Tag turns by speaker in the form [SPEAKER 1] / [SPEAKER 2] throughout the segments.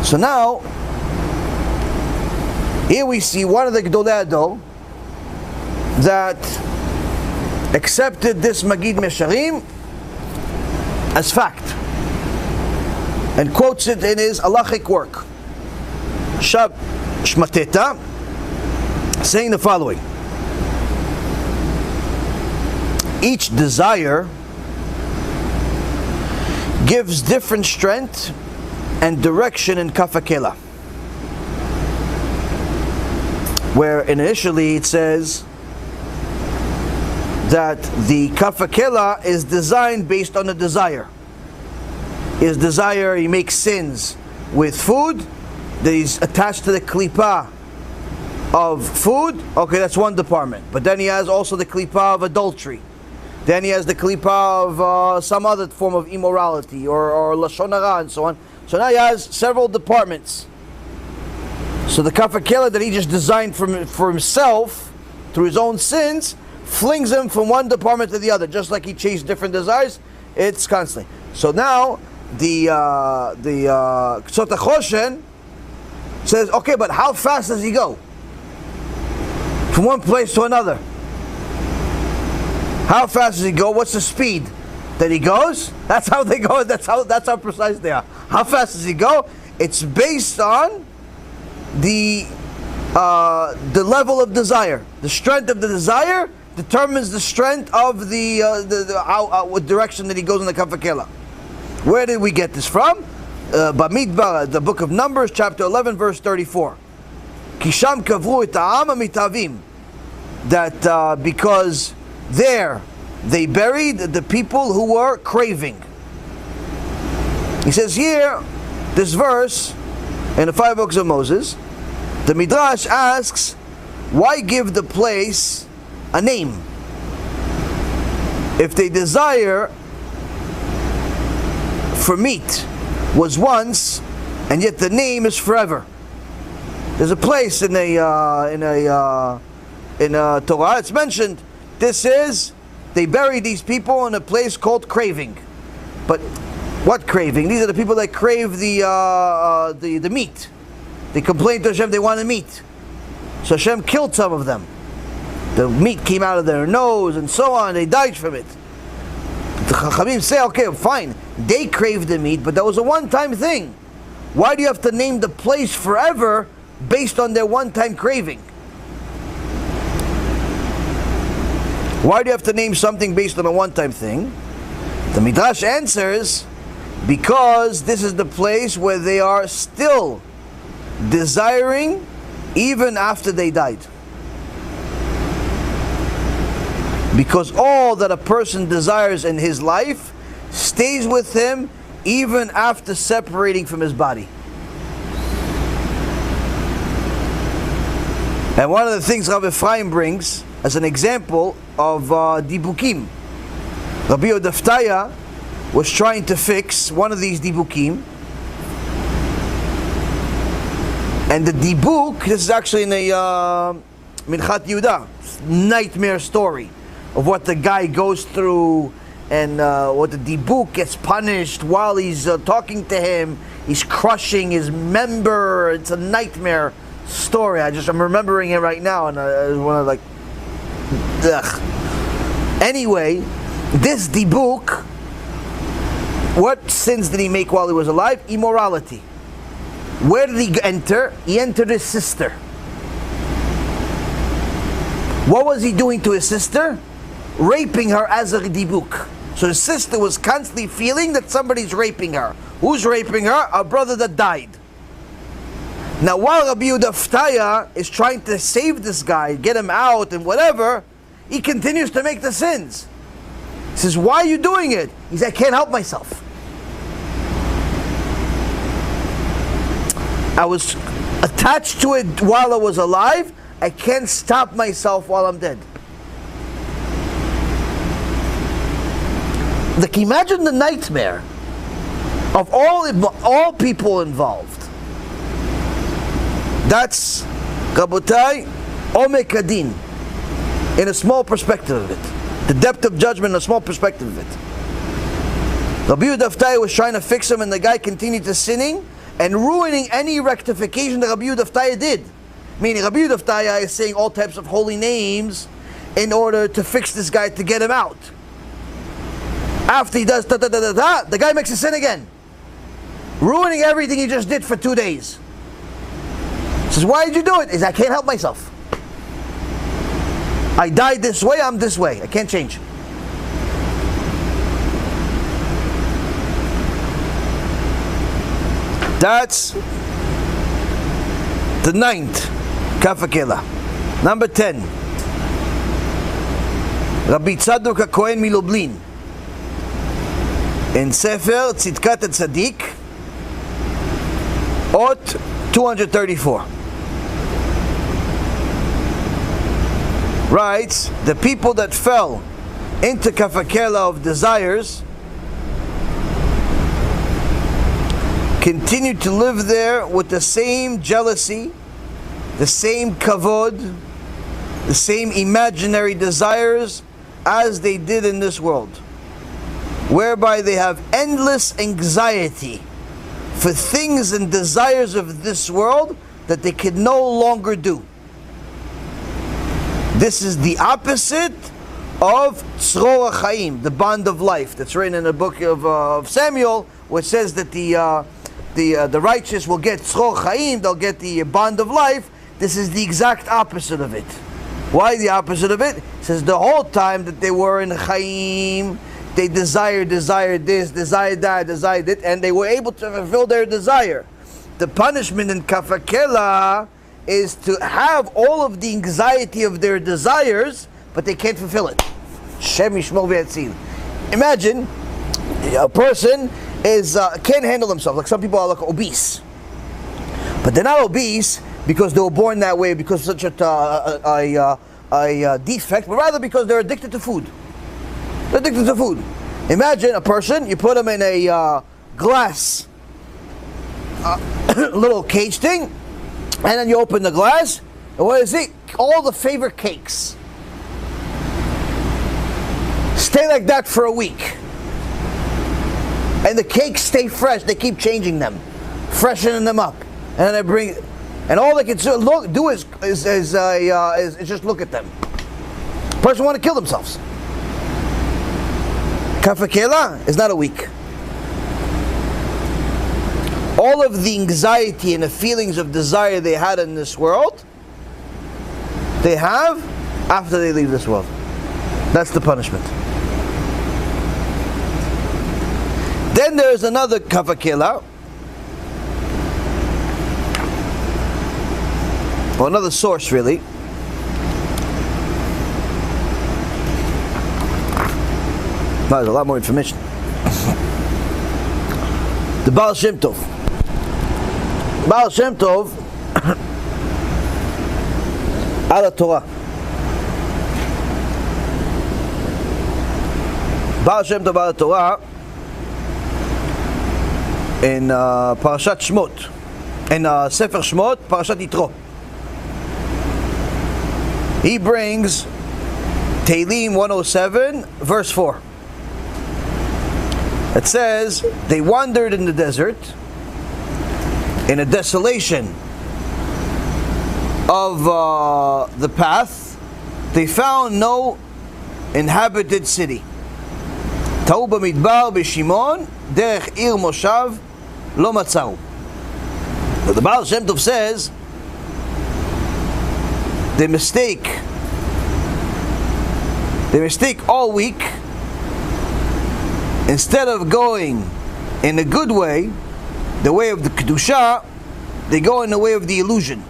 [SPEAKER 1] So now, here we see one of the Gedolei Yisrael that accepted this Magid Mesharim as fact and quotes it in his halachic work, Shmateta, saying the following: each desire gives different strength and direction in Kaf Hakela, where initially it says that the Kaf Hakela is designed based on a desire. His desire, he makes sins with food, that he's attached to the klipa of food. Okay, that's one department. But then he has also the klipa of adultery. Then he has the klipa of some other form of immorality or lashon hara and so on. So now he has several departments. So the Kaf Hakela that he just designed for himself through his own sins flings him from one department to the other, just like he chased different desires. It's constantly. So now the Sota Choshen says, okay, but how fast does he go from one place to another? How fast does he go? What's the speed that he goes? That's how they go. That's how precise they are. How fast does he go? It's based on the level of desire. The strength of the desire determines the strength of what direction that he goes in the Kaf Hakela. Where did we get this from? Bamidbar, the book of Numbers, chapter 11, verse 34. Kisham kavru et ha'am mitavim. That because there they buried the people who were craving. He says here, this verse in the 5 books of Moses, the Midrash asks, why give the place a name? If they desire for meat was once, and yet the name is forever. There's a place in Torah, it's mentioned, they buried these people in a place called craving. But what craving? These are the people that crave the meat. They complained to Hashem they wanted meat. So Hashem killed some of them. The meat came out of their nose and so on, they died from it. The Chachamim say, okay, fine, they craved the meat, but that was a one-time thing. Why do you have to name the place forever based on their one-time craving? Why do you have to name something based on a one-time thing? The Midrash answers, because this is the place where they are still desiring even after they died. Because all that a person desires in his life stays with him even after separating from his body. And one of the things Rabbi Ephraim brings as an example of dybbukim, Rabbi Yehuda Fatiyah was trying to fix one of these dybbukim, and the dybbuk, this is actually in a Minchat Yehuda, nightmare story of what the guy goes through, and what the dybbuk gets punished while he's talking to him. He's crushing his member. It's a nightmare story. I'm remembering it right now, and I want to like, ugh. Anyway, this dybbuk, what sins did he make while he was alive? Immorality. Where did he enter? He entered his sister. What was he doing to his sister? Raping her as a dybbuk. So his sister was constantly feeling that somebody's raping her. Who's raping her? A brother that died. Now while Rabbi Yehuda Fatiyah is trying to save this guy, get him out and whatever, he continues to make the sins. He says, why are you doing it? He says, I can't help myself. I was attached to it while I was alive. I can't stop myself while I'm dead. Like, imagine the nightmare of all people involved. That's, Rabotai, Omek Adin, in a small perspective of it. The depth of judgment in a small perspective of it. Rabbi Yehuda Fatiyah was trying to fix him, and the guy continued to sinning, and ruining any rectification that Rabbi Yehuda Fatiyah did. Meaning Rabbi Yehuda Fatiyah is saying all types of holy names in order to fix this guy, to get him out. After he does the guy makes a sin again, ruining everything he just did for 2 days. He says, why did you do it? He says, I can't help myself. I died this way, I'm this way. I can't change. That's the 9th Kaf Hakela. Number 10, Rabbi Tzadok HaKohen Milublin, in Sefer Tzidkat HaTzadik, Ot 234, writes, the people that fell into Kaf Hakela of desires continued to live there with the same jealousy, the same kavod, the same imaginary desires as they did in this world, whereby they have endless anxiety for things and desires of this world that they can no longer do. This is the opposite of Tzror HaChaim, the bond of life, that's written in the book of Samuel, which says that the righteous will get Tzror HaChaim, they'll get the bond of life. This is the exact opposite of it. Why the opposite of it? It says the whole time that they were in Chaim, they desired this, desired that, desired it, and they were able to fulfill their desire. The punishment in Kaf Hakela is to have all of the anxiety of their desires, but they can't fulfill it. Shem Yishmor v'yatzil. Imagine a person can't handle themselves. Like some people are like obese, but they're not obese because they were born that way, because of such a defect, but rather because they're addicted to food. They're addicted to food. Imagine a person, you put them in a glass little cage thing, and then you open the glass, and what is it? All the favorite cakes. Stay like that for a week. And the cakes stay fresh, they keep changing them, freshening them up. And then they bring, and all they can do is just look at them. The person want to kill themselves. Kaf Hakela is not a week. All of the anxiety and the feelings of desire they had in this world, they have after they leave this world. That's the punishment. Then there's another Kaf Hakela, or another source really. No, there's a lot more information. The Baal Shem Tov. Baal Shem Tov al Torah. Baal Shem Tov al Torah in Parashat Shmot, in Sefer Shmot, Parashat Yitro. He brings Tehillim 107, verse 4. It says, they wandered in the desert, in a desolation of the path. They found no inhabited city. Ta'u b'midbar b'shimon, derech ir moshav lo matzau. The Baal Shem Tov says, they mistake all week. Instead of going in a good way, the way of the Kedusha, they go in the way of the illusion.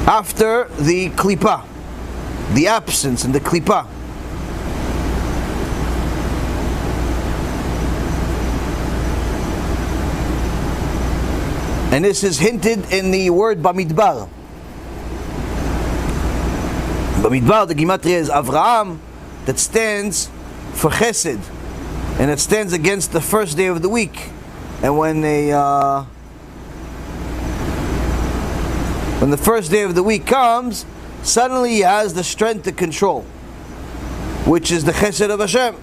[SPEAKER 1] After the Klippa, the absence and the Klippa. And this is hinted in the word Bamidbar. Bamidbar, the Gematria is Avraham, that stands for Chesed, and it stands against the first day of the week. And when the first day of the week comes, suddenly he has the strength to control, which is the Chesed of Hashem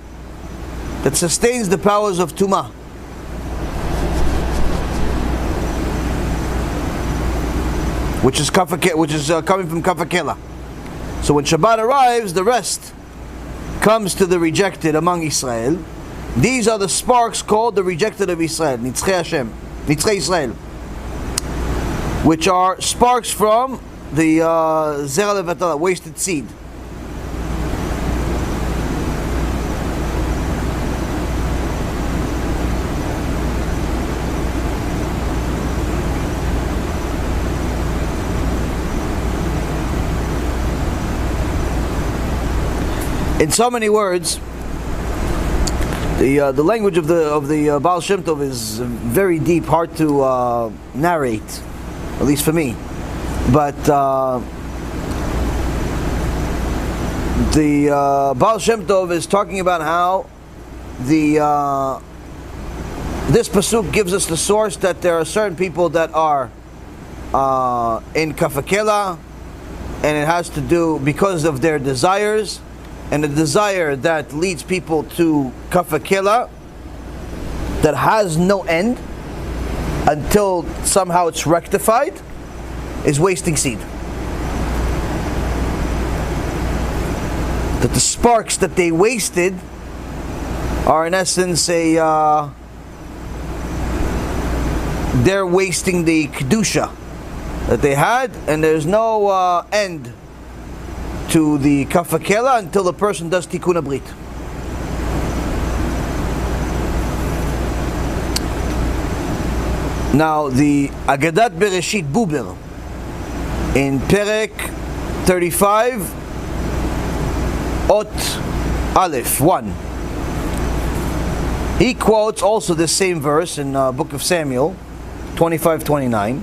[SPEAKER 1] that sustains the powers of Tumah. which is coming from Kaf Hakela. So when Shabbat arrives, the rest comes to the rejected among Israel. These are the sparks called the rejected of Israel, Nitzchei Israel, which are sparks from the Zerah Levatala, wasted seed. In so many words, the language of the Baal Shem Tov is very deep, hard to narrate, at least for me. But the Baal Shem Tov is talking about how this pasuk gives us the source that there are certain people that are in Kaf Hakela, and it has to do because of their desires. And the desire that leads people to Kaf Hakela that has no end until somehow it's rectified is wasting seed. That the sparks that they wasted are in essence they're wasting the Kedusha that they had, and there's no end to the Kaf Hakela until the person does Tikkun Abrit. Now the Agadat Bereshit Buber in perek 35 Ot Aleph 1, he quotes also the same verse in book of Samuel 25:29,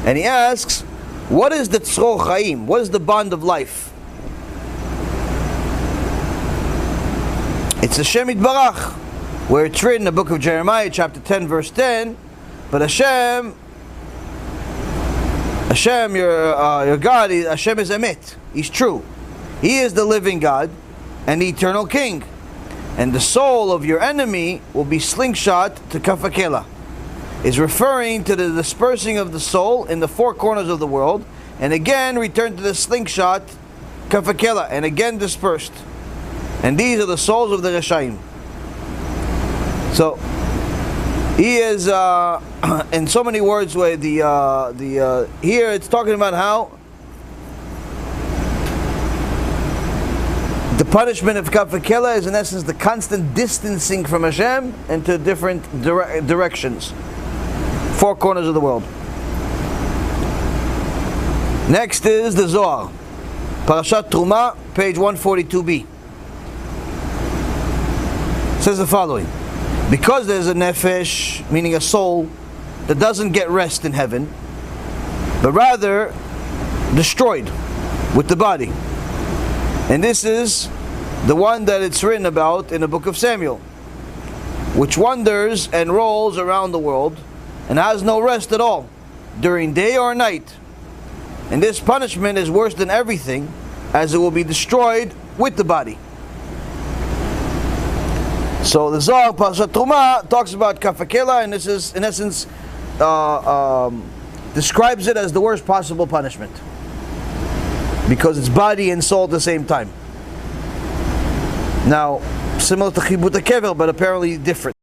[SPEAKER 1] and he asks, what is the Tzro Chaim? What is the bond of life? It's Hashem Yitbarach, where it's written in the book of Jeremiah, chapter 10, verse 10. But Hashem, your God, Hashem is Emet. He's true. He is the living God and the eternal King. And the soul of your enemy will be slingshot to Kaf Hakela. Is referring to the dispersing of the soul in the four corners of the world, and again return to the slingshot, Kaf Hakela, and again dispersed. And these are the souls of the Reshaim. So he is, in so many words, where here it's talking about how the punishment of Kaf Hakela is in essence the constant distancing from Hashem into different directions, four corners of the world. Next is the Zohar, Parashat Truma, page 142b. Says the following: because there's a nefesh, meaning a soul, that doesn't get rest in heaven, but rather destroyed with the body. And this is the one that it's written about in the book of Samuel, which wanders and rolls around the world and has no rest at all, during day or night. And this punishment is worse than everything, as it will be destroyed with the body. So the Zohar Parashat Truma talks about Kaf Hakela, and this is in essence describes it as the worst possible punishment, because it's body and soul at the same time. Now, similar to Chibut HaKever, but apparently different.